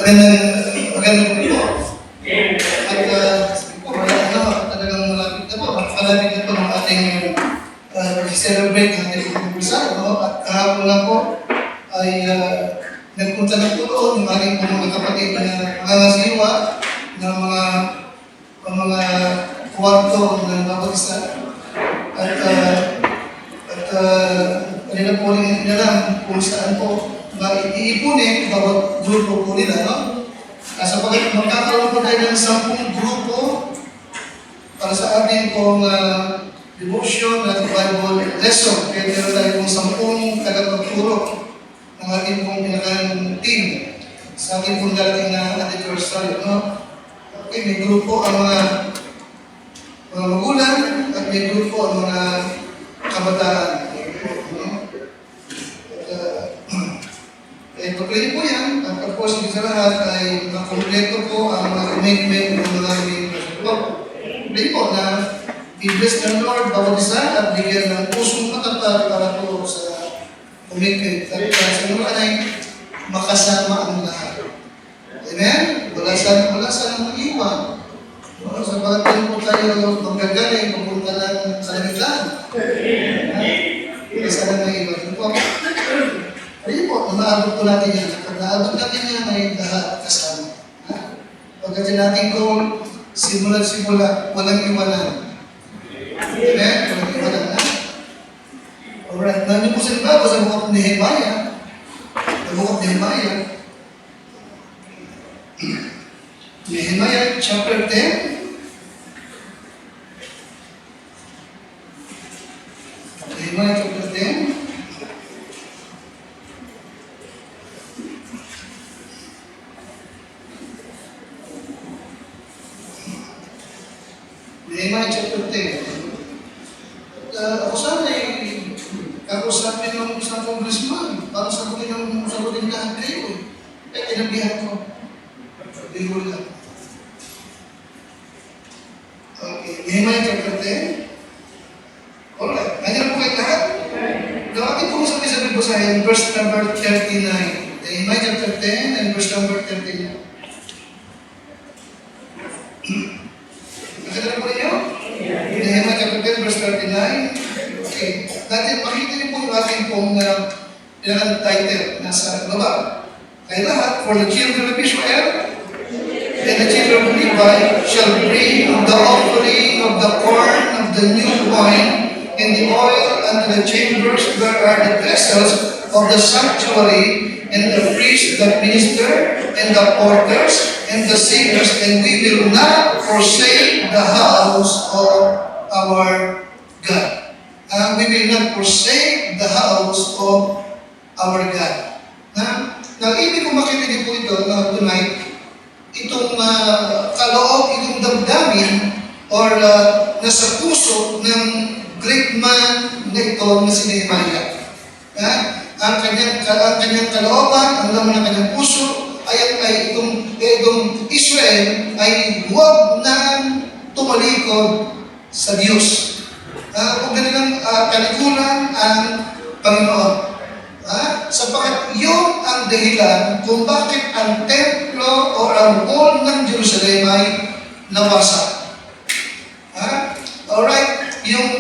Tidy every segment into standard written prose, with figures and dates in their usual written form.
Magandang po. At talagang malapit na po. Malapit na po ng ating celebrate ng ating pag-umpisa. At kahapon na po ay nagpunta na po doon yung aking mga kapatid na mga ng mga kwarto ng bawat isa. At kanila po rin inalam kung saan po iipunin bawat grupo po nila, no? Sapagkat magkakaroon po tayo ng 10 grupo para sa ating pong devotion at Bible lesson. Kaya meron tayo pong 10 tagapagturo ng ating pong pinakang team sa ating pong darating na anniversary, no? Okay, may grupo ang mga magulang at may grupo ang mga kabataan. Pagkali po yan, at of course, sa lahat ay makompleto po ang mga commitment ng mga members. Pagkali po na i-bless ng Lord bawat isa at bigyan ng pusong matatag para po sa commitment. At sa mga kanay, makasama ang lahat. Amen? Wala sana mag-iwan. Sa pagkali po tayo magagaling, pupunta ng kalamitan. Wala sana mag-iwan. Ayun po, naabot po natin yan. Pag naabot natin yan, ay lahat kasama. Pagdating natin kung simula, walang iwanan. Amen? Walang iwanan, ha? Alright. Namin po sa iba, sa bukap ni Nehemiah. Sa bukap ni Nehemiah. Nehemiah chapter 10. Nehemiah chapter 10. Nehemiah chapter 10. Ako sana ay kakusapin ng isang congressman para sagutin lahat kayo. Kaya kinabihan ko. Bihul lang. Okay. Nehemiah chapter 10. Alright. Nandiyan po kayo lahat? Dawatin po sabi sa akin, verse number 39. Nehemiah chapter 10 and verse number 39. Nakita po ninyo? Nehemiah chapter 10, verse 39. Okay. Dati, makikita niyo po yung ating pong title nasa baba. Kaya lahat, for the children of Israel and the children of Levi shall bring the offering of the corn of the new wine and the oil unto the chambers where are the vessels of the sanctuary, and the priests that minister, and the porters, and the singers, and we will not forsake the house of our God. We will not forsake the house of our God. Now, ibig kong makinig po ito tonight, itong kaloob, itong damdamin, or nasa puso ng great man na ito na si Nehemiah. Ang kanyang kalooban, ang laman ng kanyang puso, ay itong Israel ay huwag nang tumalikod sa Diyos. Huwag na nilang kalikulan ang Panginoon. Sapagkat yun ang dahilan kung bakit ang templo o ang wall ng Jerusalem ay nawasak. Alright, yung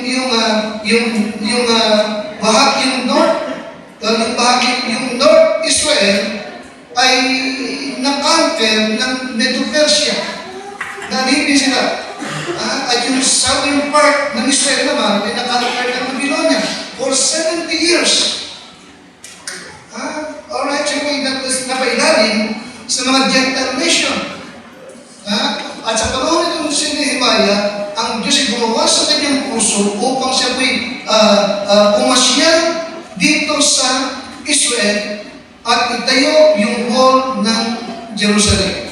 North Israel ay na-conquer ng Medo-Persia. Nalipin sila. At yung southern part ng Israel naman ay na-conquer ng Babylonia for 70 years. Alright, so may napailalim sa mga Gentile nation. At sa panahon nitong si Nehemiah, ang Diyos ay gumawa sa kanyang puso upang siya po'y pumasyal dito sa Israel at itayo yung wall ng Jerusalem.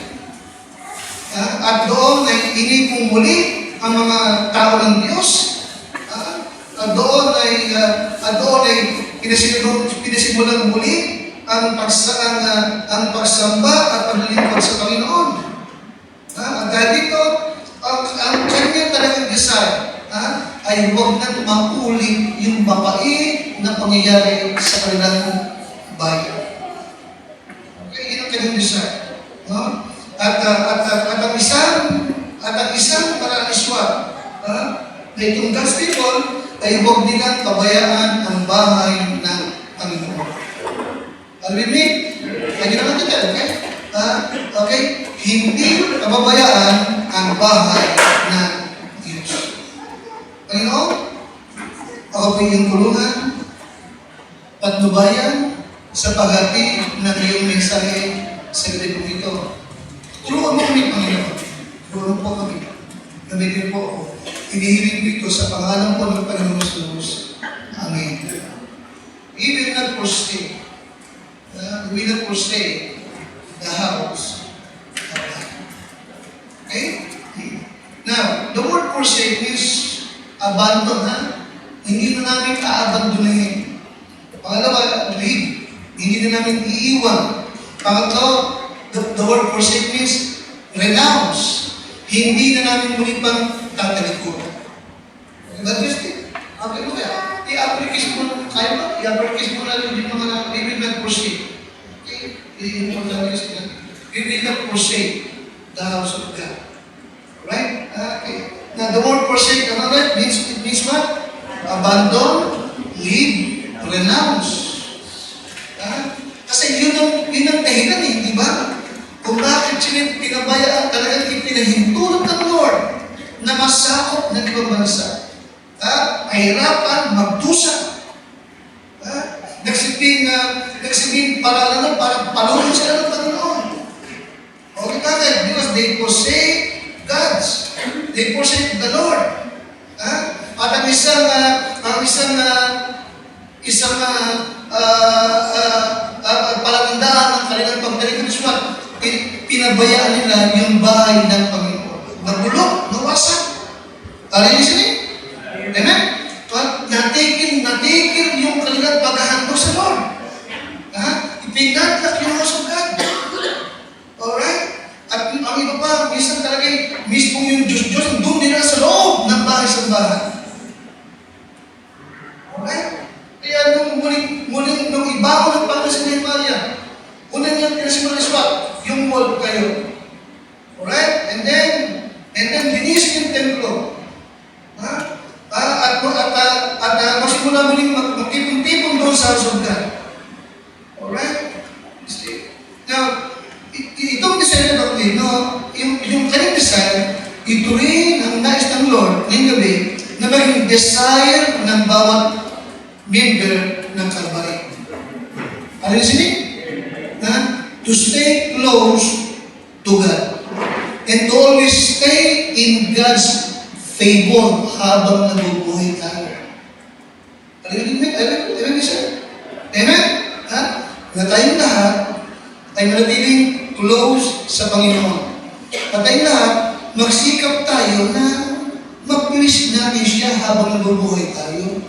At doon ay inipong muli ang mga tao ng Diyos. At doon ay pinasimulan muli ang pagsamba at paglilingkod sa Panginoon. At dahil dito, ang kanyang talagang desire ay huwag nang maulit yung mapait na pangyayari sa kanilang bayan. Okay, yun ang kanyang desire. At ang isang paraliswa na itong God's people ay huwag nilang pabayaan ang bahay ng Panginoon. Are we with me? Lagi naman dito, okay? Okay? Hindi pababayaan ang bahay ng Diyos. Panginoon, ako po iyong tulungan, patnubayan sa paghati ng iyong mensahe sa gabi po ito. Tulungan mo kami, Panginoon. Tulungan po kami. Gamitin po ako. Hinihiling ko ito sa pangalan po ng Panginoon Jesus. Amen. We will not forsake. We will not forsake the house of God. Okay? Now, the word forsake is abandon, ha? Hindi na namin aabandonin. Pangalawa, leave. Hindi na namin iiwan. Pangatlo, the word forsake means renounce. Hindi na namin muli pang tatalikod. That is it. Okay mo kaya? I-application mo, kaya ba? I-application mo na yung mga we will not forsake. Okay? We will not forsake the house of God. Alright? Okay. Now, the word forsake, ano right? It means what? Abandon, leave, renounce. Kasi yun ang dahilan eh, di ba? Kung bakit sila pinabayaan, talagang pinahintulot ng Lord na masakop ng ibang bansa. Mahirapan, magdusa. Nagsibing para palunod sila ng Panginoon. Okay, bakit? Because they forsake God's. They forsake the Lord. At ang isang palatandaan ng kanilang pagdating ng Diyos, pinabayaan nila yung bahay ng Panginoon. Nagulok, nawasak. Alam niyo sila? Amen? Natigil yung kanilang paghahandog sa Lord. Ipinadlak yung house of God. Alright? At ang iba pa, minsan talaga mismo yung Diyos, doon nila sa loob ng bahay-sambahan. Alright? Kaya nung ibago ng Panginoon sa Nehemiah, unang niyang pinasimuliswa, yung wall kayo. Alright? And then linis yung templo. At masimula muling magtipon-tipon doon sa house of God. Alright? Now, itong design na doctrine, yung kanyang design, ito rin ang nais ng Lord ngayong gabi na maging desire ng bawat member ng Calvary. Ano yung sinin? To stay close to God. And to always stay in God's favor habang nabubuhay tayo. Alam niyo siya? Amen? Na tayong lahat ay manatiling close sa Panginoon. At tayong lahat, magsikap tayo na mag-wish natin siya habang nabubuhay tayo.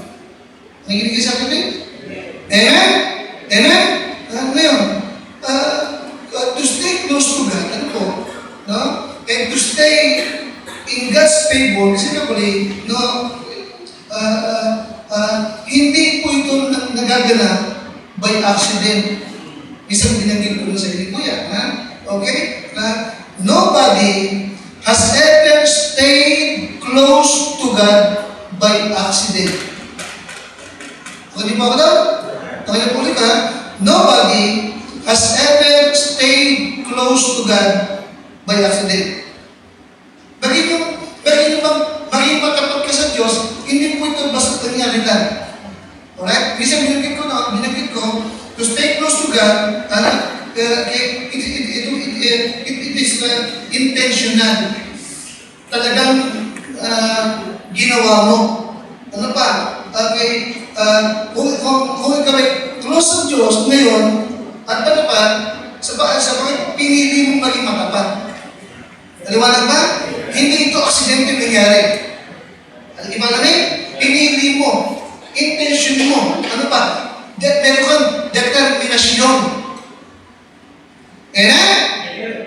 Nakikinig sa akin rin? Amen? Amen? Ngayon, to stay close to God, ano po? No? And to stay in God's favor, simply, hindi po ito nagaganap by accident. Isang binanggit ko sa inyo, kuya. Okay? Nobody has ever stayed close to God by accident. Kung di ba ako daw? Tangan po ulit ha. Nobody has ever stayed close to God by accident. Maging matapat ka sa Diyos, hindi po ito basta nangyari lang. Alright? Minsan binanggit ko, to stay close to God, it is intentional. Talagang ginawa mo. Ano pa? Okay, kung ikaw ay close sa Diyos ngayon, at patapat, sa mga pinili mong maging matapat. Aliwanag ba? Hindi ito aksidente nangyari. Iba namin, pinili mo, intention mo, ano pa? Meron kang determinasyon.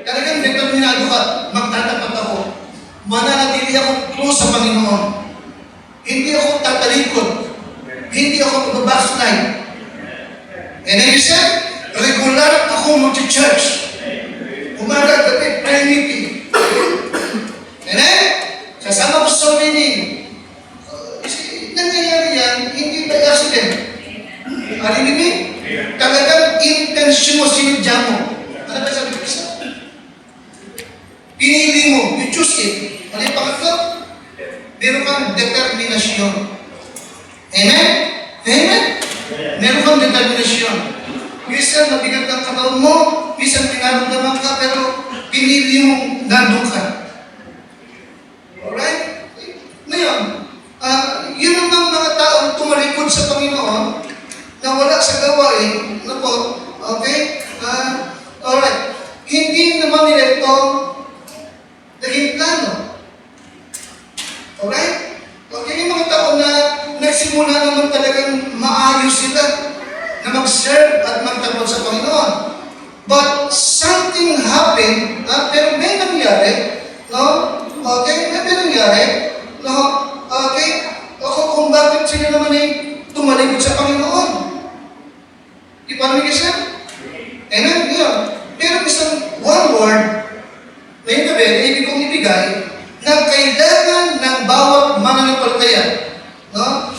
Talagang determinado ka, magtatapat ako. Mananatili ako close sa Panginoon. Hindi ako tatalikod. Hindi ako mag-backslide. And then you said, regular ako mag-church. Umaga, gabi, prayer meeting. Amen? Kasama ko so many. Nangyayari yan, hindi by accident. Arinig mo? Talagang intention mo, sinudya mo. Ano ba sabi ko isa? Pinili mo, you choose it. Ano yung pangatlo? Meron kang determinasyon. Amen? Amen? Meron kang determinasyon. Minsan, mabigat ang katawan mo, minsan pinaramdaman ka, pero pinili mo, nandun ka. Alright? Ngayon, yun naman mga taong tumalikod sa Panginoon na wala sa gawain, ano po, okay? Alright. Hindi naman nila ito naging plano. Alright? Okay, yung mga tao na nagsimula naman talagang maayos sila na mag-serve at magtapos sa Panginoon. But something happened, pero may nangyari, no? Okay, may nangyari, no? Okay, kung bakit sila naman ay tumalikod sa Panginoon. Di ba namin isa? Amen? Yun. Pero isang one word, ngayong gabi, na ibig kong ibigay, na kailangan ng bawat mananampalataya. No?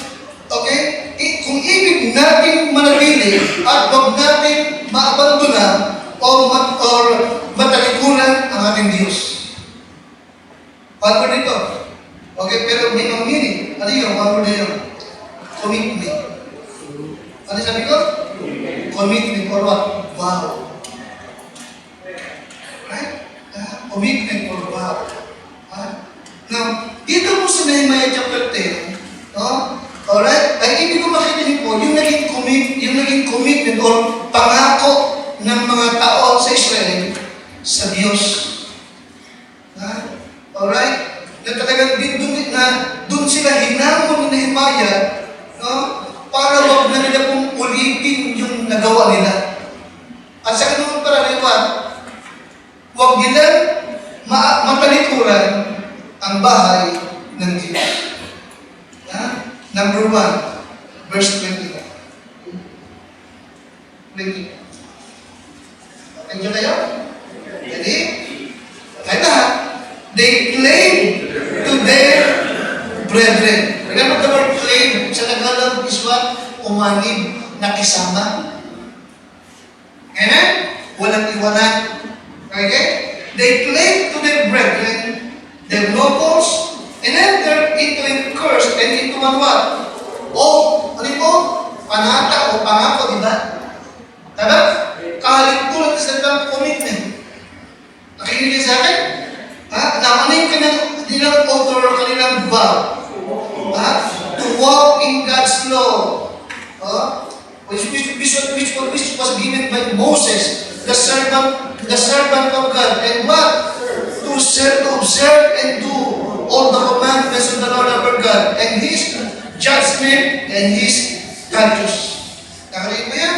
Okay? Kung ibig natin manatili at huwag natin maabandona or matalikuran ang ating Diyos. One word ito. Okay, pero may mga meaning. Ano yun? One word na yun. Commitment. Ano sabi ko? Commitment or what? Wow. Right? Commitment or wow. Now, dito po sa Nehemiah chapter 10, no? Alright? Ang ibig ko makikita po, yung naging commitment or pangako ng mga tao sa Israel sa Diyos. Alright? Na talagang doon sila hinamon ni Nehemiah, no? Para wag na nila pong ulitin yung nagawa nila. At sa ganun paraliwan, wag nilang matalikuran ang bahay ng Diyos. Number 1, verse 20. 20. Nandiyan kayo? Jadi, kaya lahat, they claim to their brethren. Remember the word claim sa Tagalog is what? Umanib, nakisama. Amen? Walang iwanan. Okay? They claim to their brethren, their nobles, and enter into a curse and into what? Ano ito? Panata o pangako, di ba? Diba? Kahalintulad sa ng commitment. Nakikinig sa akin? Ano yung kanilang offer o kanilang vow? To walk in God's law. Which was given by Moses, the servant of God. And what? To observe and do all the commandments of the Lord our God, and His judgment and His statutes. Nakarinig mo yan?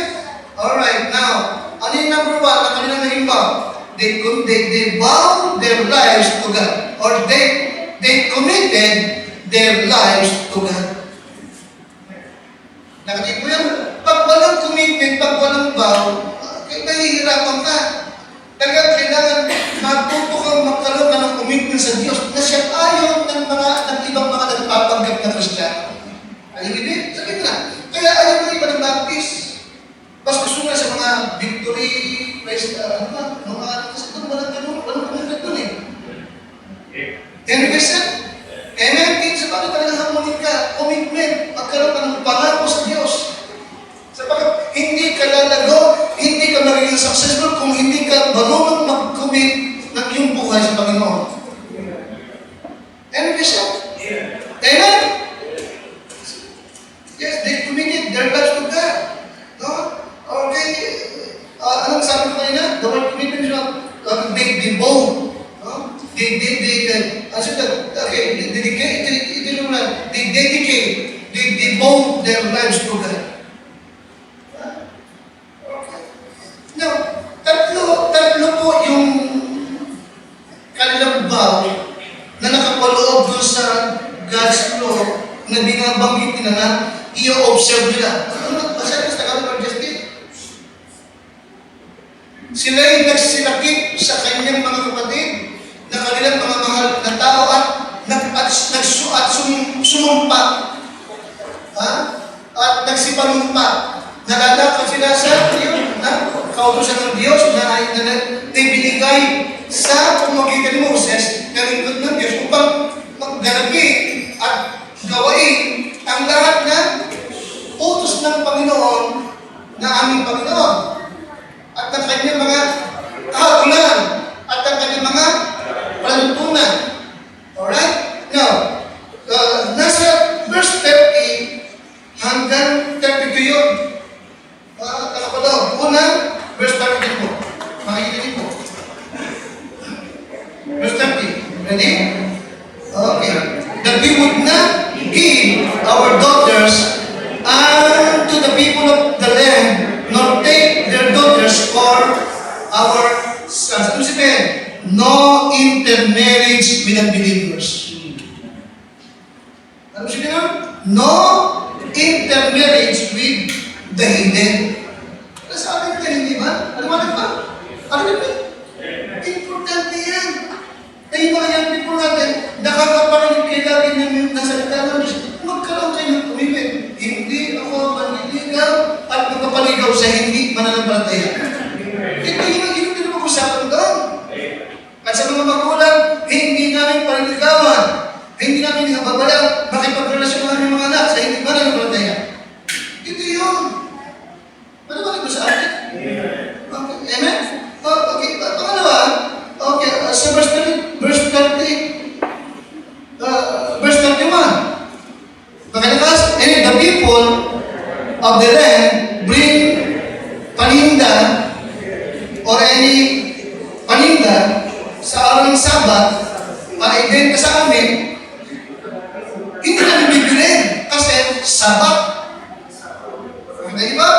Alright, now, ano yung number 1 na kanilang naging vow? They vow their lives to God, or they committed their lives to God. Nakarinig mo yan? Pag walang commitment, pag walang vow, mahihirapan ka. Talagang kailangan matuto kang magkaroon ka ng commitment sa Diyos na siya ayaw ng ibang mga nagpapanggap na Kristiyano. Ay, hindi? Sabihin na. Kaya ayaw mo iba ng baptist. Mas gusto nga sa mga victory, praise, mga kasi doon, walang commitment doon eh. Amen, Christian? Amen? Sa bakit talagang hamunin ka? Commitment. Magkaroon ka ng pangako sa Diyos. Sapagkat hindi ka lalago, hindi ka magiging successful kung hindi ka marunong mag-commit ng iyong buhay sa Panginoon. Amen, Bishop? Amen? Yes, they committed their lives to God. No? Okay. Anong sabi ko kanina? The word commitment is not, they bow. No? They devote their lives to God. Now, tatlo po yung kanilang vow na nakapaloob doon sa God's law na binabanggit nila na i-observe nila. Ano ba? Masyadong sa Tagalog or Justin? sila'y nagsilakip sa kanyang mga kapatid na kanilang mga mahal na tao at sumumpa. Ha? At nagsipanumpa. Nalalakad sila sa kautusan ng Diyos na binigay sa pamagitan ni Moses na lingkod ng Diyos upang magganapi at gawain ang lahat na utos ng Panginoon na aming Panginoon at ang kanyang mga kahatulan at ang kanyang mga panuntunan. Alright? Now, nasa verse 30 hanggang 32 yun. Una, verse 30 po. Makikita niyo po. Verse 30. Ready? Okay. That we would not give our daughters unto the people of the land, nor take their daughters for our sons. Ano sabihin? No intermarriage with unbelievers. Ano sabihin? No intermarriage with the heathen. Sa atin ka hindi ba? Ano ba? Ano ba? Importante yan. Kaya yung mga young people natin, nakakaparinig kayo lagi ng nasalita ng Diyos, magkaroon kayo ng tumibig. Hindi ako manliligaw at magpapaligaw sa hindi mananampalataya. Ito yung pinag-usapan doon. At sa mga magulang, hindi namin panliligawan. Hindi namin hababala makipagrelasyonan ng mga anak sa hindi mananampalataya. Ito yun. Ano ba ito sa atin? Okay. Amen? Okay. Pangalawa, okay, sa verse 31. Pagkatapos, and the people of the land bring paninda or any paninda sa araw ng Sabat para ibenta sa amin, hindi namin bibilin kasi Sabat. Okay ba?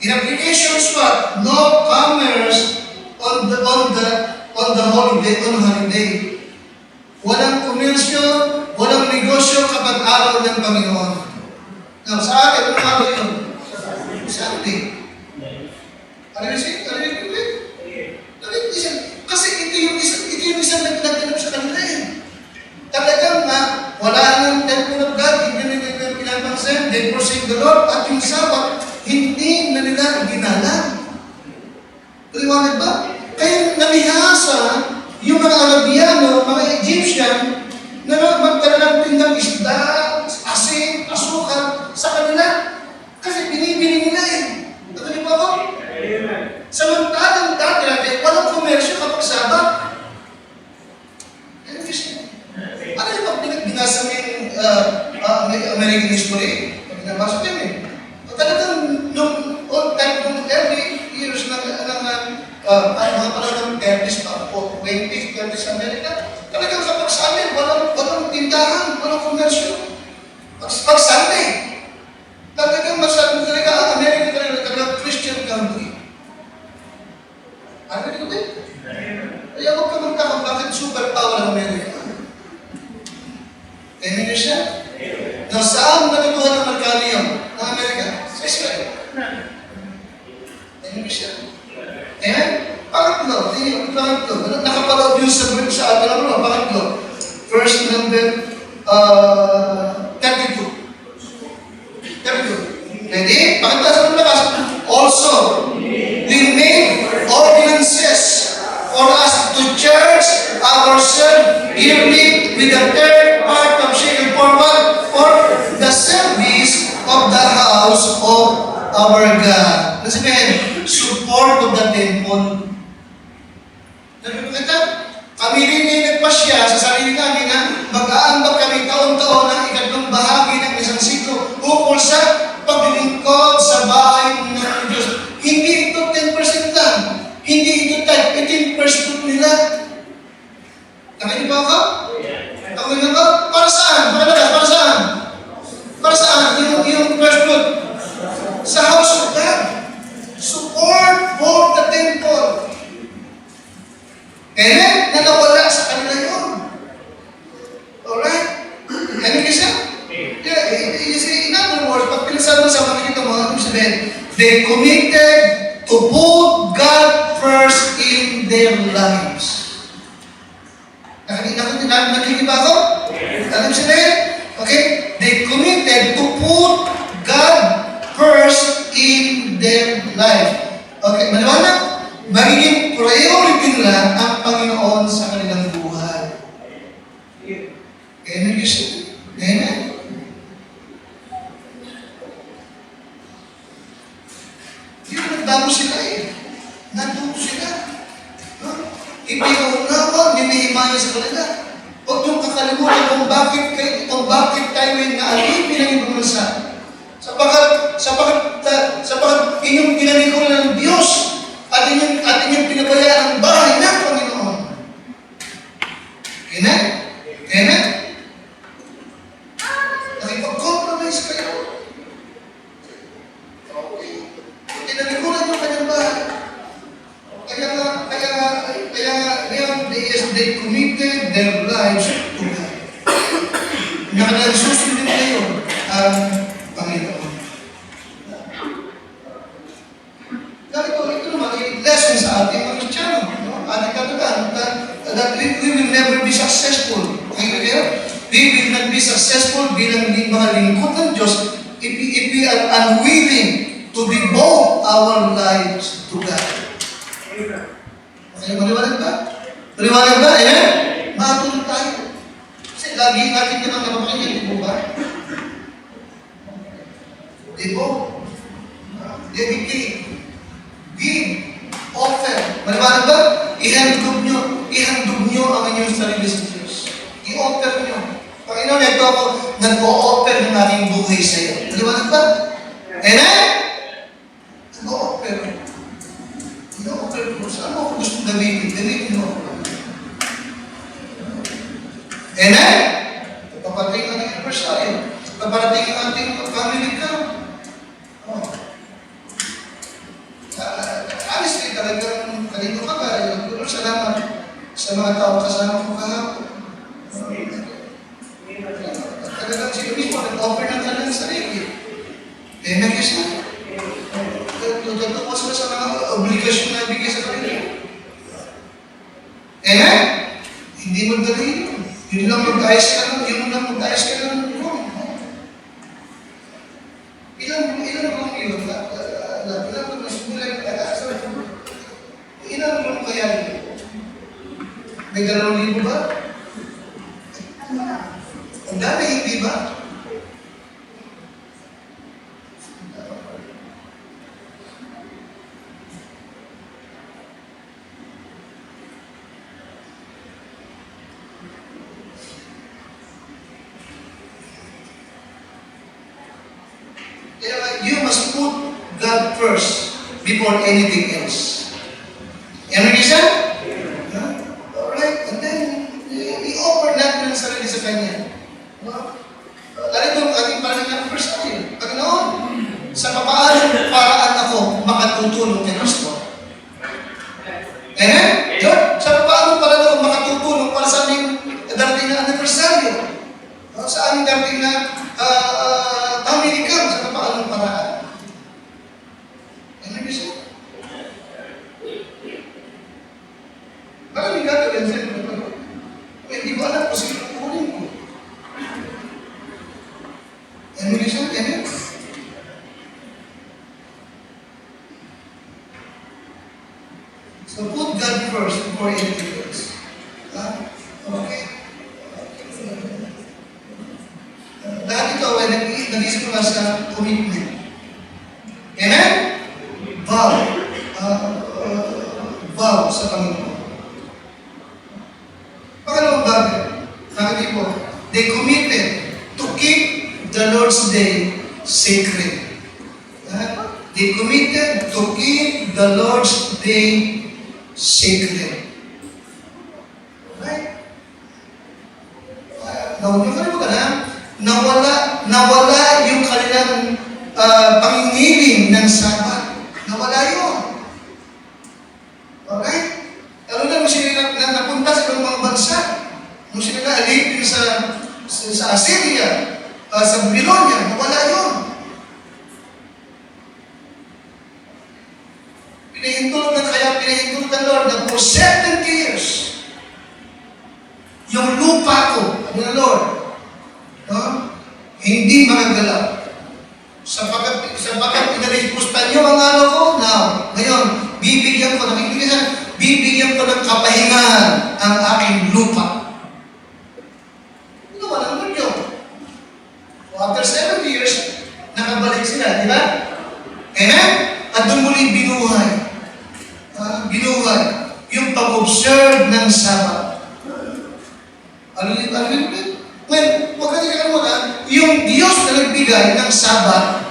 In applications what? No commerce on the holiday. Walang komersyo, walang negosyo kapag araw ng Panginoon. Now, sa akin, anong araw yun? Sunday. Ano yun siya? Kasi ito yung isang nagtatanap sa kanila eh. Talagang wala nang temple of God, hindi na nila pinapansin, they forsake the Lord, at yung Sabat, hindi na nila ginalang. Liwanag ba? Kaya namihasa yung mga Arabiano, mga Egyptian, na magkaroon ng tindang isda, asin, asukal sa kanila. Kasi binibili nila eh. Natuloy ba ako? Samantalang dati natin, walang komersyo kapag Sabat. Ano yung binasa ng American history? Pag nabasa din eh. Talagang nung old time, nung early years ng mga panahon ng 30s pa po, 20s, 30s Amerika, talagang kapag sa amin, walang tindahan, walang komersyo. Pag Sunday, talagang masabi talaga, Amerika talaga Christian country. Ano dito din? Kaya huwag ka magtakang bakit superpower ang Amerika. Amen na siya? Now, saan natutuhan ng Mercanio ng Amerika? Sa Israel. Amen na siya? Amen? Pangatlo. Nakapalood yun sa atin. Pangatlo. Verse number 32. Ready? Pakita sa lakas. Also, we make ordinances for us to charge ourselves yearly with a third part of shekel for the service of the house of our God. Sabihin, support of the temple. Kami rin ay nagpasya sa sarili namin na mag-aambag kami taon-taon ng ikatlong bahagi ng isang siklo ukol sa paglilingkod sa bahay ng Diyos. Hindi ito 10% lang. Hindi ito 15% nila. Nakinig ba ako? Nakinig ba? Para saan? Para saan? Para saan? Yung first fruit. Sa house of God. Support for the temple. Amen? Na nawala sa kanila yun. Alright? Amen kasi? Yeah, you see, in other words, pag pinasabi mo sa makikita mo, ano sabihin? They committed to put God first their lives. Nakikinig ba ako? Alam sila yun? Okay? They committed to put God first in their life. Okay, maliwanag? Magiging priority nila ang Panginoon sa kanilang buhay. Amen? Amen? Yun, nagbago sila eh. Nagbago sila. Ipinaunawa ni Nehemiah sa kanila. Huwag niyong kakalimutan kung bakit tayo ay naalipin ng ibang bansa. Sapagat inyong pinalikuran ng Diyos at inyong pinabayaan ang bahay ng Panginoon. Amen? Amen? Nakipag-compromise kayo. Okay. Pinalikuran niyo kanyang bahay. They committed their lives to God. Nakasusunod kayo ang Panginoon. Ito naman, lesson sa ating mga Kristiyano. Ating katutan, that we will never be successful. Okay? We will not be successful bilang mga lingkod ng Diyos if we are unwilling to devote our lives to God. Okay, maliwanag ba? Maliwanag ba? Ayan? Matulog tayo. Kasi lagi natin naman napapakinggan, di mo ba? Di mo? Dedicate. Give. Offer. Maliwanag ba? Ihandog nyo ang inyong sarili sa Diyos. I-offer nyo. Panginoon, ito ako, nag-o-offer ng aking buhay sa iyo. Maliwanag ba? Amen? Nag-o-offer. I-offer mo. Saan mo ako gusto gamitin? Gamitin mo. Amen? Paparating ang ating anniversary. Paparating ang ating family count. Honestly, talagang kanino ka ba? Lord, salamat sa mga tao kasama ko kahapon. Talagang sila mismo nag-offer ng kanilang sarili. Amen, yes na. Nagtatuwa sila sa mga obligasyon na bigay sa kanila. Amen? Hindi magdali yun. Yun lang mag-ayos ka lang, Ilang room yun? Ilang room kaya yun? May 2,000 ba? Ang dami, hindi ba? You must put God first before anything else. Ano yung isa? Alright, and then i-offer natin ang sarili sa Kanya. Lalo ito, ating parang anniversary. Pagkanoon, sa papaanong paraan ako makatutulong kay Kristo. Amen? Yun, sa papaanong paraan ako makatutulong para sa aming darating na anniversary. Sa aming darating na family camp, sa papaanong paraan. Ano yung isa? Maraming gagawin sa'yo. Hindi ko alam kung sino kukunin ko. Ano yung isa? Amen? So put God first before anything else. Okay? Lahat ito ay nag-isip ko sa commitment. Amen? Vow. Vow sa Panginoon. Pangalawang bagay, nakati po, they committed to keep the Lord's Day sacred. They committed to keep the Lord's Day sacred. Right? Nawala yung kanilang pangingiling ng Sabat. Nawala yun. Okay? Lalo na nung sila napunta sa ibang mga bansa, nung sila naalipin sa Assyria, sa Babylonia, nawala yun. Pinahintulot the Lord na for 70 years, yung lupa ko, sabi ng Lord, no? Hindi magagalaw. Sapagkat pinalipusta niyo ang araw ko, now, ngayon, bibigyan ko ng kapahingahan ang aking lupa. Ginawa ng Lord yun. So after 7 years, nakabalik sila, di ba? Amen? At doon muli binuhay. Yung pag-observe ng Sabat. Ano ngayon, huwag natin kakalimutan, yung Diyos na nagbigay ng Sabat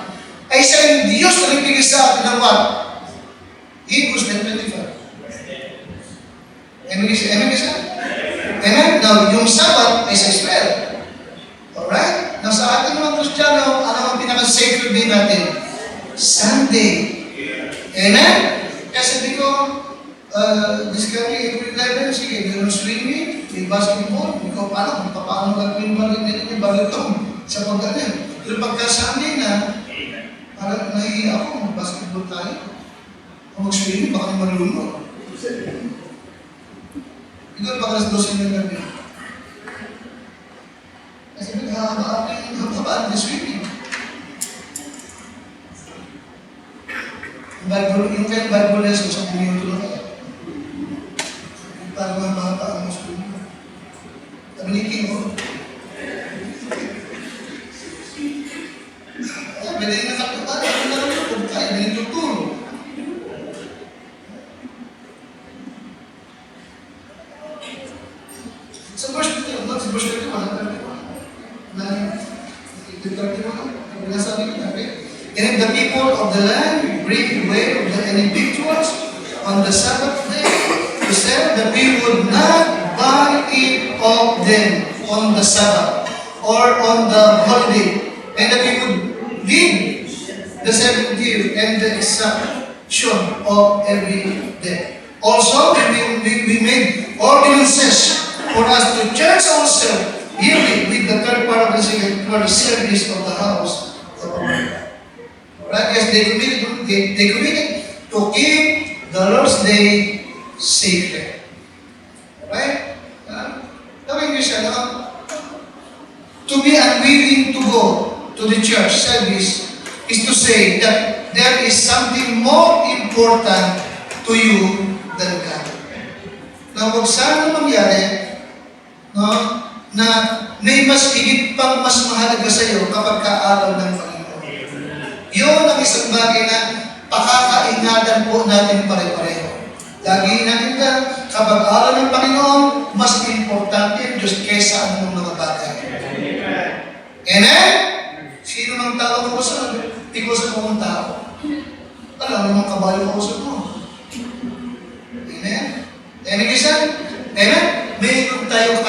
ay siya yung Diyos na nagbigay sa atin ng what? Hebrews 10:25. Amen kasi? Amen? Now, yung Sabat ay sa Israel. Alright? Now, sa ating mga Kristiyano, ano ang pinaka-sacred day natin? Sunday. Amen? Kaya sabi ko, this coming April 11, sige, meron swimming, may basketball, hindi ko paano kung paano gagawin ba rin yung balitong sa pagkakas. Pero pagka Sunday na, parang nahihiya ako, mag-basketball tayo. Kung mag-swimming, baka malulunod. Ito baka alas 12 ng gabi. Kasi nagkakabaan ng swimming. Yung kayong Bible lesson sa minuto na kaya. Para mabata ang gusto mo. Sabi ni King, pwede rin nakatuwa, ano na rin kung kaya, hindi tuturo. Sa verse 31, sabi ko na, and if the people of the land bring away of any victuals on the Sabbath day, he said that we would not buy it of them on the Sabbath or on the holiday, and that we would leave the 7th year and the exaction of every day. Also, we made ordinances for us to charge ourselves yearly with the third part of the second for the service of the house of our God. Right? Yes, they committed to keep the Lord's Day sacred. Right? Tawag niyo siya, to be unwilling to go to the church service is to say that there is something more important to you than God. Now, kung saan mangyari, no, na may mas higit pang mas mahalaga sa iyo kapag kaaraw ng Panginoon. Yun ang isang bagay na pakakaingatan po natin pare-pareho. Lagi natin na kapag araw ng Panginoon, mas importante ang Diyos kesa anong mga bagay. Amen? Sino mang tao ko sa ikaw sa mga tao? Alam mo mga kabayo ko sa mo. Amen? Amen kasi? Amen? Meron tayong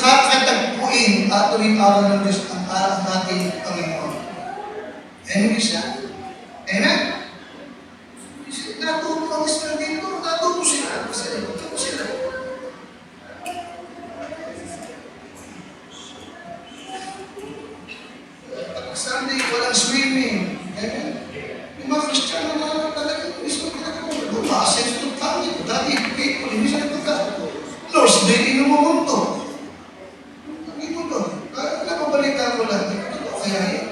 kakatagpuin at tuwing araw ng Diyos ang ating Panginoon. Amen kasi? Amen? Natuto ang Israel dito. Natuto sila. Natuto sila. Sunday, walang swimming. Amen? Yung mga Kristiyano na talagang mismo pinagawin. Bumasin ito kami. Dati, people, hindi siya nagpagka. Lord's Day, inumunto. Hindi mo doon. Napabalita ko lang. Ito kaya yan.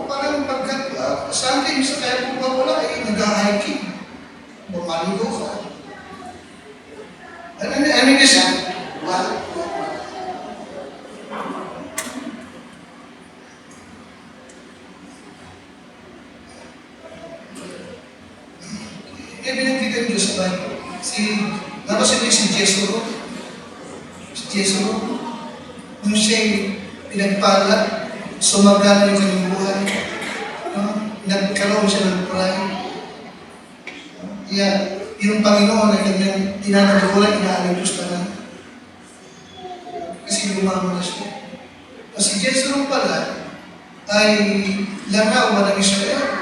Parang pagkat Sunday, sa kaya kung wala, nag-hiking. Bumaligo ka. Ano kasi? Wala. Kaya binagkitan Diyos sa Bible. Napasin si Jesuro. Nung siya'y pinagpala, sumagana yung kanyang buhay. Nagkaroon siya ng pride. Yung Panginoon na kanyang tinatagulan, inaalagos ka na. Kasi lumaman na siya. Kasi Jesuro pala ay larawan ng Israel.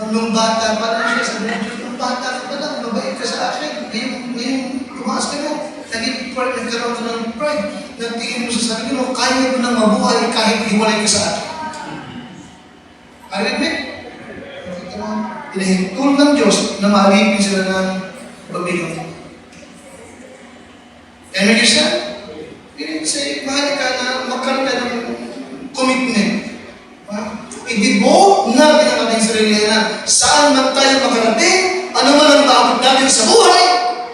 Nung bata pa lang siya, sabi ng Diyos, nung bata ka pa lang, mabait ka sa akin. Ngayon, tumaas ka na. Nagkaroon ka ng pride. Nagtingin mo sa sarili mo, kaya mo nang mabuhay kahit hiwalay ka sa akin. Arinig? pinahintulong ng Diyos na maalipin sila ng Babilon. Kaya may isa, say, mahal ka na magkaroon ka ng commitment. I-devote natin ang ating sarili na saan man tayo makarating, ano man ang bakit natin sa buhay,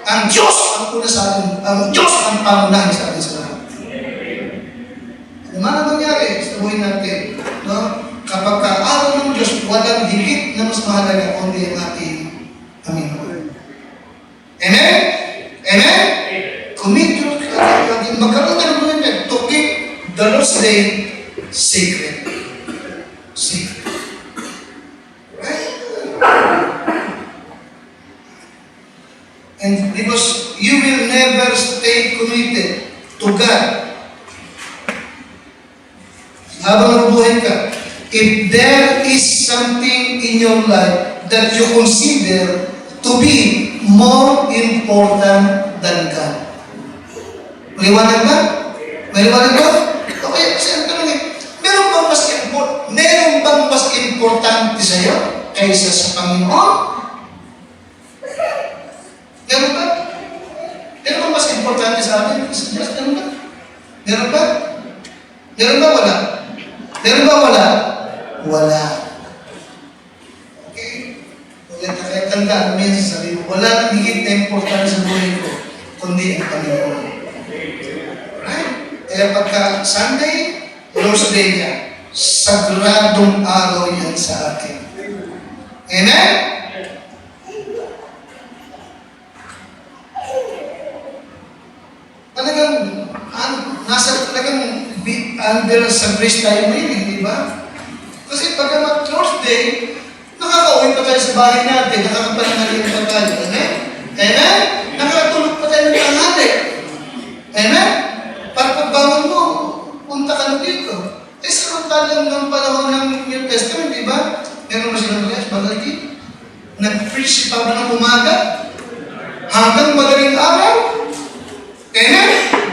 ang Diyos ang una sa atin, ang Diyos ang pangunahin sa atin sa lahat. Ano man ang mangyari sa buhay natin, no? Kapag ka-araw ng Diyos, walang higit na mas mahalaga kundi ang ating Panginoon. Amen? Amen? Commit your life. Magkaroon ka ng commitment to keep the Lord's Day sacred. Sacred. Right? And because you will never stay committed to God. Habang nabubuhay ka, if there is something in your life that you consider to be more important than God. Maliwanag ba? Maliwanag ba? Okay, kasi ang tanong meron bang mas importante sa'yo kaysa sa Panginoon? Meron ba? Meron bang mas importante sa atin kaysa sa Diyos? Meron ba? Meron ba? Meron ba? Wala? Meron ba? Wala? Wala. Okay? Wala na kaya tandaan mo yan sa sarili mo. Wala nang higit na importante sa buhay ko, kundi ang Panginoon. Right? Kaya pagka Sunday, Lord's Day niya, sagradong araw yan sa atin. Amen? Talagang, under sa grace tayo ngayon, di ba? Kasi pagka mag-Lord's Day, nakaka-uwi pa tayo sa bahay natin, nakakapanangalin pa tayo. Amen? Amen? Nakakatulog pa tayo ng tanghali. Amen? Para pagbangon mo, punta ka na dito. Samantalang ng panahon ng New Testament, di ba? Meron ba silang mga Bagalti? Nag-preach si Pablo ng umaga hanggang madaling araw. Amen?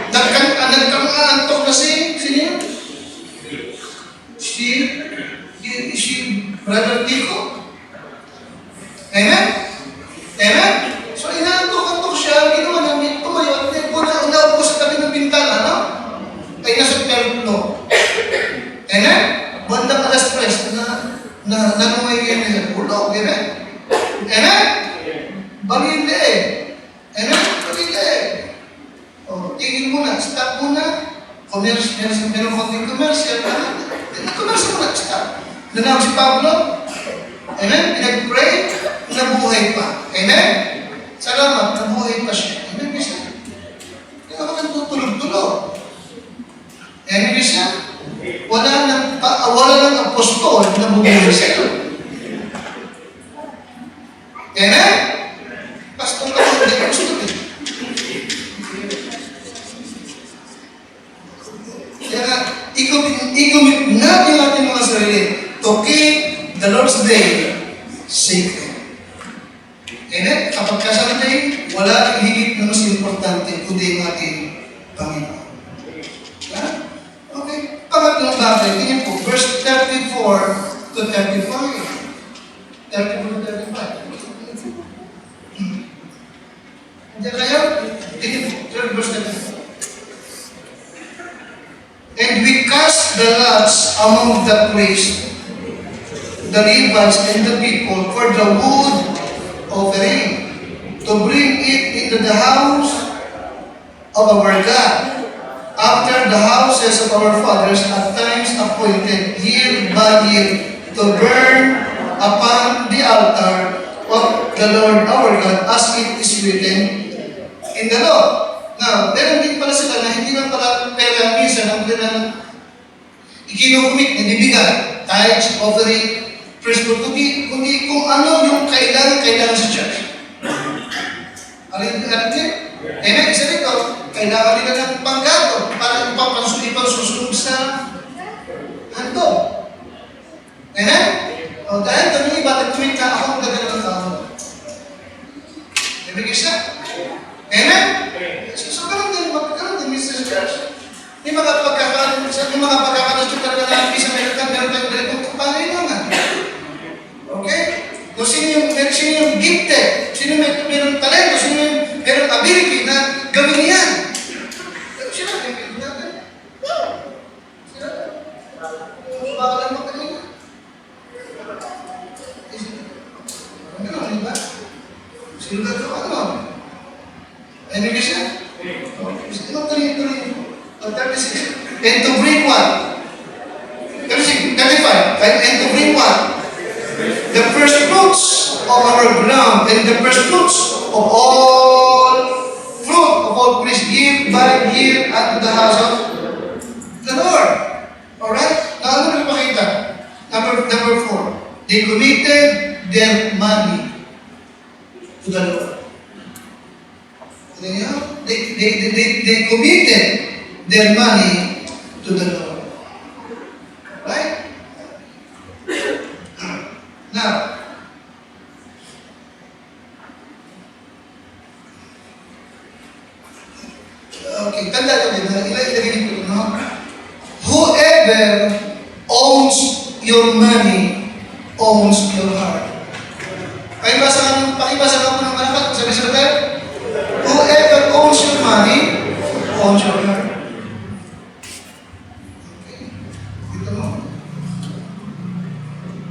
Nagkaantok kasi, sino? Si Brother Tico. Amen? Amen? So, inaantok-antok siya, ginawa namin, tumayo, unaupo sa tabi ng bintana, no? Ay nasa terno. Amen? Bandang alas 3 na nanungay kayo nila. Ulog, amen? Amen? Balinde. Amen? Balinde. O, tigil muna, stop muna. Meron konting commercial. Commercial muna, stop. Nanawag si Pablo. Amen? Pinag-pray, nabuhay pa. Amen? Salamat, nabuhay pa siya. Amen? Bisa? Kaya ka kang tutulog-tulog. Amen? Bisa? Wala nang apostol na bubuhay sa iyo. Amen? Pastor ka mo, hindi apostol eh. Kaya i-commit natin mga sarili to keep the Lord's Day sacred. Amen? Kapag kasama tayo, wala higit na mas importante kundi ang ating Panginoon. Yeah? Okay? Pangatlong bagay, tingin po, verse 34 to 35. 34 to 35. Diyan kayo? Tingin po, verse 34. And we cast the lots among the priests, the Levites, and the people for the wood offering, to bring it into the house of our God, after the houses of our fathers at times appointed year by year, to burn upon the altar of the Lord our God, as it is written in the law. Now, meron din pala sila na hindi lang pala pera minsan ang kanilang ikinukumit na bibigay, tithes, offering, first fruit, kundi kung ano yung kailangan sa church. Alin niya? Amen? Isa rito, kailangan nila ng panggato para ipagsusunod sa handog. Amen? O dahil kami iba, nag-tweet na ako ang gagawin ng tao. Ibigay siya. Amen? So, ganun din, Mr. Church. May mga pagkakaroon sa talaga na isa meron tayong ganitong pangailangan. Okay? Kung sino yung Baka lang magkanina. Ano, di ba? Sino ka ito? Ano? Ano ka siya? Ano tuloy? 36. And to bring what? 35. And to bring what? The first fruits of our ground and the first fruits of all fruit of all trees year by year unto the house of the Lord. Alright? Now, ano na makita? Number 4. They committed their money to the Lord. They committed their money to the Lord. Right? Now, okay, tanda ko din. Ilagay ko, no? Whoever owns your money owns your heart. Pakibasa ka po ng malakas. Sabi sa tayo, whoever owns your money owns your heart. Okay. Dito mo.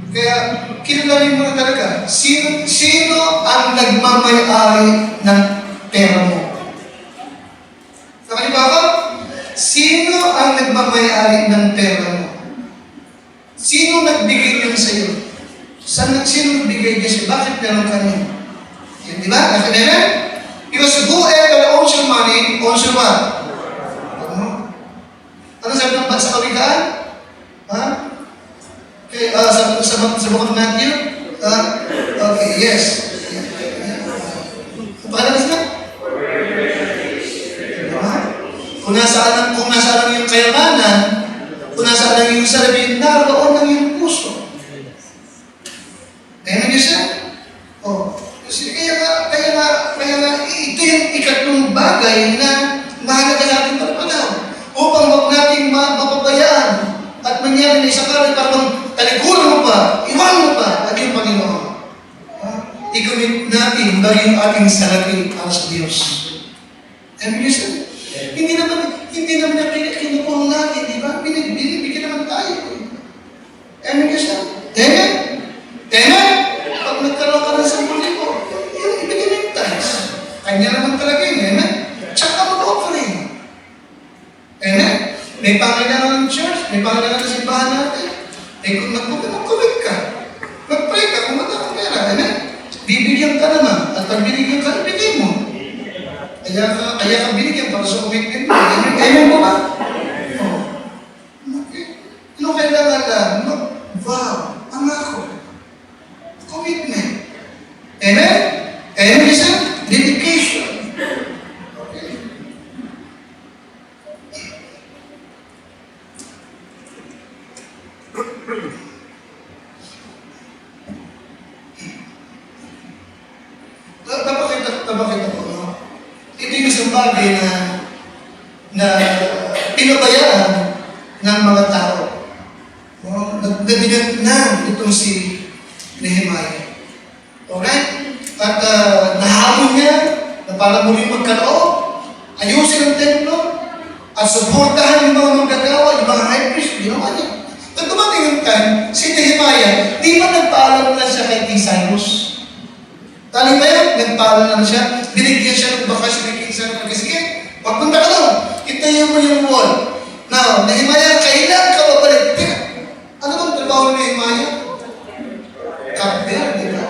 Kaya, kilalanin mo na talaga, sino ang nagmamayari ng pera mo? Nakalimutan? Sino ang nagmamayari ng pera mo? Sino nagbigay niyan sa iyo? Sino nagbigay niya sa'yo? Bakit meron ka niya? Di ba? Nakalimutan? Because whoever owns your money, owns your what? Ano sabi ng sa kawikaan? Ha? Okay, sa book of Matthew? Okay, yes. Paano na sila? Kung nasaan yung kayamanan, kung nasaan lang yung salamin, naroon lang yung puso. Kaya nyo siya? Kaya nga, ito yung ikatlong bagay na mahalaga sa ating panahon upang huwag nating mapabayaan at mangyari na isang karay parang talikuran mo pa, iwan mo pa, at yung Panginoon. I-commit natin ba yung ating salapi para sa Diyos? And listen, hindi naman na kinukulong natin, di ba? Binibigyan naman tayo. And listen, amen? Amen? Pag nagkaroon ka ng 10,000, yung ibigay mo yung tithes. Kanya naman talaga yun, amen? Tsaka mag-offering. Amen? May pangailangan ng church, may pangailangan ng simbahan natin. Kung mag-commit ka, mag-pray ka kung magkakang pera, amen? Bibigyan ka naman, at pag binigyan ka, ibigay mo. Kaya ka binigyan para sa commitment mo. Amen mo ba? Okay. Ano kailangan lang? Vow. Pangako. Commitment. Amen? Amen is a dedication. Okay. Napakita ko, no? Ito yung isang bagay na pinabayaan ng mga tao. No? Nagbigat na itong si Nehemiah. Alright? At nahabol niya na para muling magkaloob, ayusin ang templo, at suportahan yung mga manggagawa, yung mga high priest, ginawa niya. At dumating yung time, si Nehemiah, di ba nagpaalam na siya kay King Cyrus? Tali ba yan? Nagpaalam na siya, binigyan siya ng bakasyon kay King Cyrus. Sige, pagpunta ka doon, itayo mo yung wall. Now, Nehemiah, kailan ka babalik? Ano bang trabaho ni Nehemiah? Cupbearer, di ba?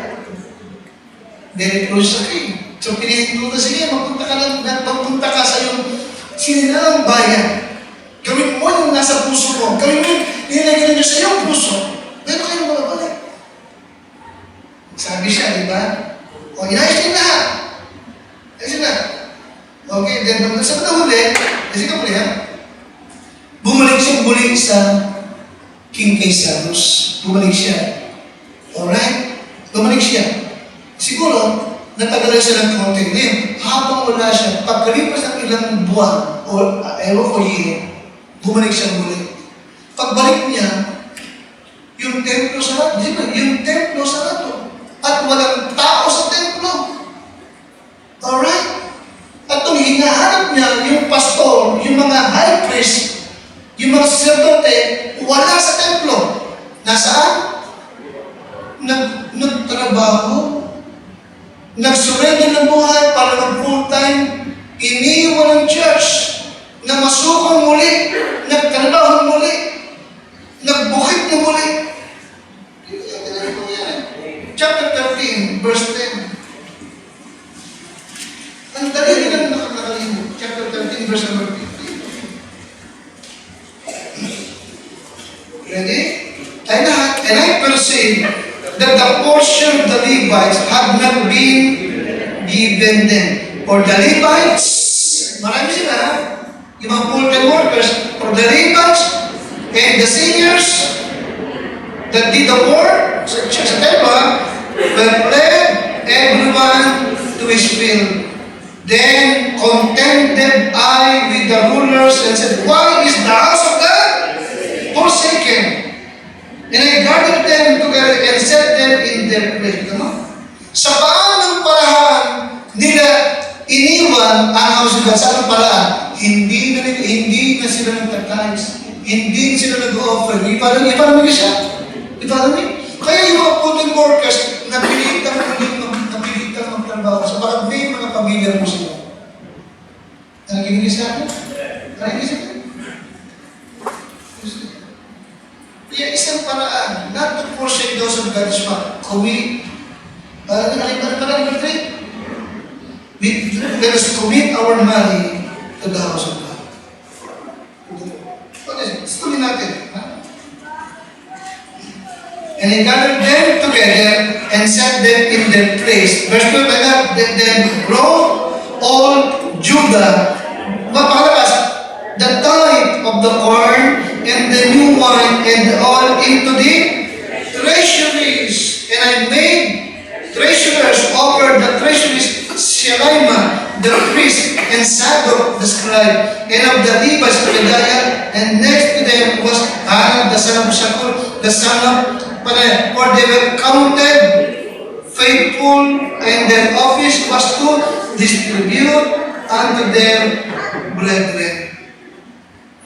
Very close sa king. So, pinihintulong na sige, magpunta ka sa yung sinilalang bayan. Gawin mo yung nasa puso mo. Gawin mo yung nilagyan niyo sa iyong puso. Pero kayo magabalik. Sabi siya, di ba? O, inayos niya lahat. Ayos na. Okay, then, nung nasa huli, kasi ka huli, ha? Bumalik siya muli sa King Cyrus. Bumalik siya. Alright? Bumalik siya. Siguro, natagalan siya ng konti. Ngayon, habang wala siya, pagkalipas ng ilang buwan, o ewan ko year, bumalik siya muli. Pagbalik niya, yung templo sarado. Di ba? Yung templo sarado. At walang tao sa templo. Alright? At nung hinahanap niya, yung pastor, yung mga high priest, yung mga sacerdote, wala sa templo. Nasaan? Nagtrabaho. Nagsurrender ng buhay para mag-full-time. Iniwan ng church na masukang muli. Nagtrabaho muli. Nagbukit na muli. Chapter 13, verse 10. Ang dali nilang nakakalimutan. Chapter 13, verse number 15. Ready? And I perceive that the portion of the Levites had not been given them. For the Levites, marami sila, yung mga full-time workers, for the Levites and the singers that did the work sa temple, were led everyone to his field. Then contended I with the rulers and said, why is the house of God forsaken? And I gathered them together and set them in their place. Sa paanong paraan nila iniwan ang house of God? Sa anong paraan? Hindi na sila nagtatayos. Hindi sila nag-offer. Ipa naman siya. Kaya yung mga full-time workers, napilitang magtrabaho. So bakit may mga pamilya mo sila? Nakikinig sa akin? Nakikinig sa akin? Kaya isang paraan, not to forsake those of God's work. Commit. Parang trade. Let us commit our money to the house of God. What is it? Study natin. And he gathered them together and set them in their place. Verse 12, then brought all Judah, the tithe of the corn and the new wine and all into the treasuries. And I made treasurers over the treasuries Shelima, the priest, and Sadok, the scribe, and of the Levites, Pedaiah, and next to them was Hanan, the son of Shakur, the son of Panay, for they were counted faithful, and their office was to distribute unto their brethren.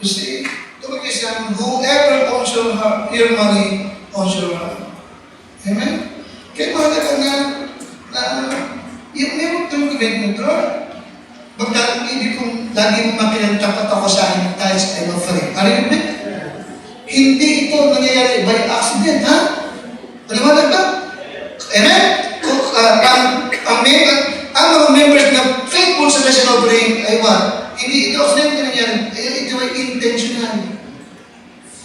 You see, whoever owns your money owns your heart. Amen? Kaya mahalaga na yung meron itong commitment, Lord. Bagdang hindi kong lagi mo makinagtapat ako sa akin tithes and offering. Alam mo? Hindi ito nangyayari by accident, ha? Paliwanag ba? Amen? Ang mga members na faithful sa nation offering ay what? Hindi ito accident na nangyayari. Ito ay intentional.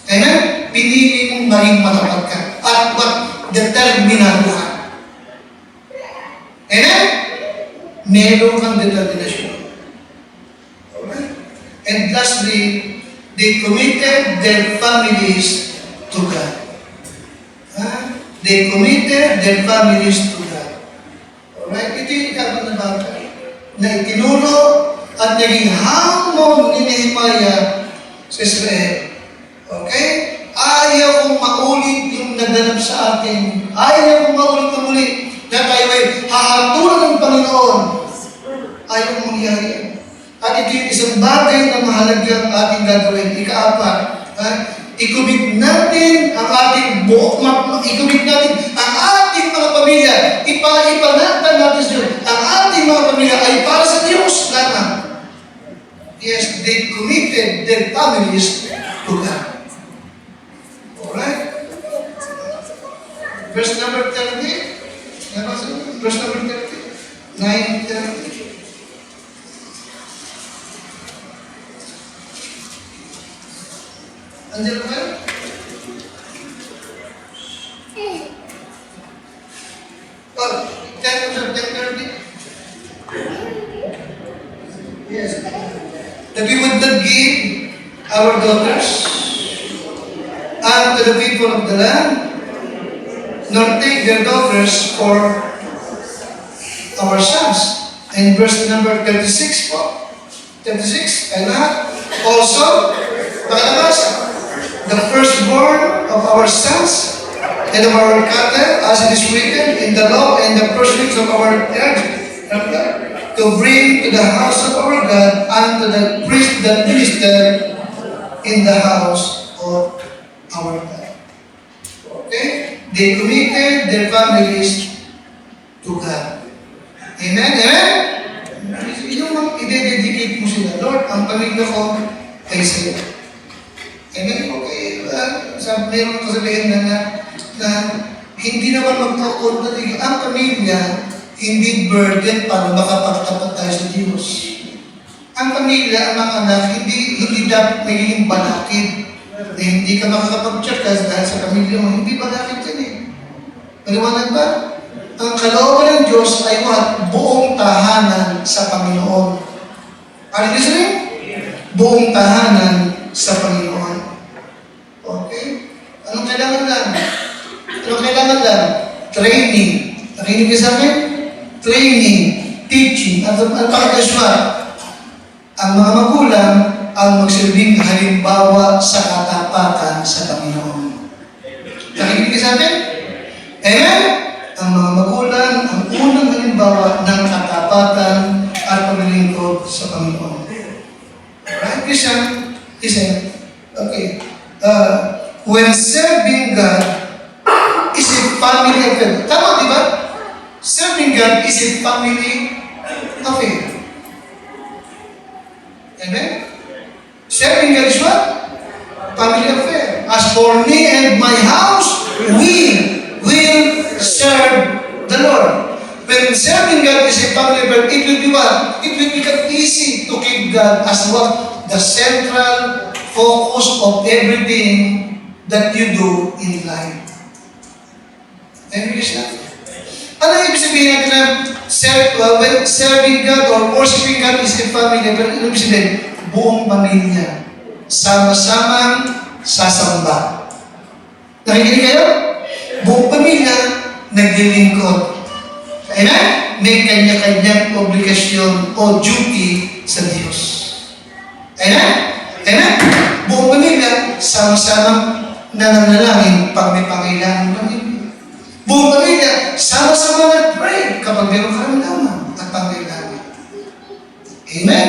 Amen? Pinili mong maging matapat ka. At what? Determinado ka. Amen? Meron kang determination. Alright? And lastly, they committed their families to God. They committed their families to God. Alright? Ito yung ikaw na bagay na itinuro at naging hamon ni Nehemiah sa Israel. Okay? Ayaw kong maulit yung naganap sa atin. Ayaw kong maulit na muli na tayo ay hahatulan ng Panginoon. Ayaw kong mangyari. At ito yung isang bagay na mahalagang ating gagawin. Ika-apat, i-commit natin ang ating i-commit natin ang ating mga pamilya. Ipanatan natin sa Diyos. Ang ating mga pamilya ay para sa Diyos lamang. Yes, they committed their families to God. Alright? Verse number 30. Verse number 30. 9:30. Andiyan ba? Oh, 10:30. Yes. That we would not give our daughters unto the people of the land, nor take their daughters for our sons. And verse number 36 po. 36, ay lahat. Also, pakalabas, the firstborn of our sons and of our cattle, as it is written in the law, and the firstfruits of our earth, to bring to the house of our God unto the priest that ministered in the house of our God. Okay? They committed their families to God. Amen? Amen? Yung i-dedicate mo sila, Lord, ang pamilya ko ay sa'yo. Amen? Okay. Meron ko sabihin na hindi naman magkakontradict. Ang pamilya, hindi burden para makapagtapat tayo sa Diyos. Ang pamilya, ang mga anak, hindi dapat naging balakid. Na hindi ka makakapag-church dahil sa pamilya mo, hindi balakid yan eh. Maliwanag ba? Ang kalooban ng Diyos ay buong tahanan sa Panginoon. Are you listening? Buong tahanan sa Panginoon. Okay? Anong kailangan lang? Anong kailangan lang? Training. Nakinig ka sa akin? Training, teaching, at pagkaswa. Ang mga magulang ang magsilbing halimbawa sa katapatan sa Panginoon. Nakinig ka sa akin? Amen? Ang mga magulang ang unang halimbawa ng katapatan at paglilingkod sa Panginoon. Right, Christian? Listen. Okay. When serving God is a family affair. Tama, di ba? Serving God is a family affair. Amen? Serving God is what? Family affair. As for me and my house, we will serve the Lord. When serving God is a family affair, it will be what? It will become easy to keep God as what? The central focus of everything that you do in life. Amen? Ano ibig sabihin natin na when serving God or worshiping God is a family affair? Ano ibig sabihin? Buong pamilya. Sama-samang sasamba. Nakikinig kayo? Buong pamilya naglilingkod. Amen? May kanya-kanyang obligasyon o duty sa Diyos. Amen? Amen? Buong pamilya, sama-samang nananalangin pag may pangailangan ng pamilya. Buong pamilya, sama-sama nag-pray kapag mayroong karamdaman at pangailangan. Amen?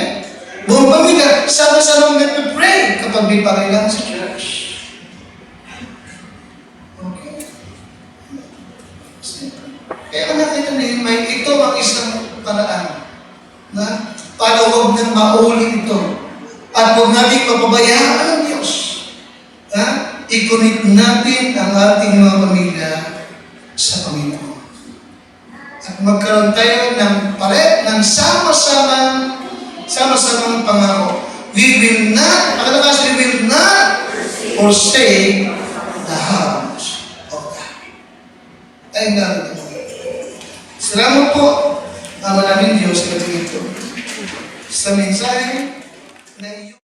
Buong pamilya, sama-sama nag-pray kapag may pangailangan sa church. Okay? Kaya nakita ni Mike, ito ang isang paraan na para huwag nang maulit ito at huwag natin mapabayaan ang Diyos. I-connect natin ang ating mga pamilya sa Panginoon. At magkaroon tayo ng ng sama-samang pangako. We will not forsake the house of God. Ay namin ito. Salamat po, Ama namin Diyos, sa ito. Sa mensahe na iyo.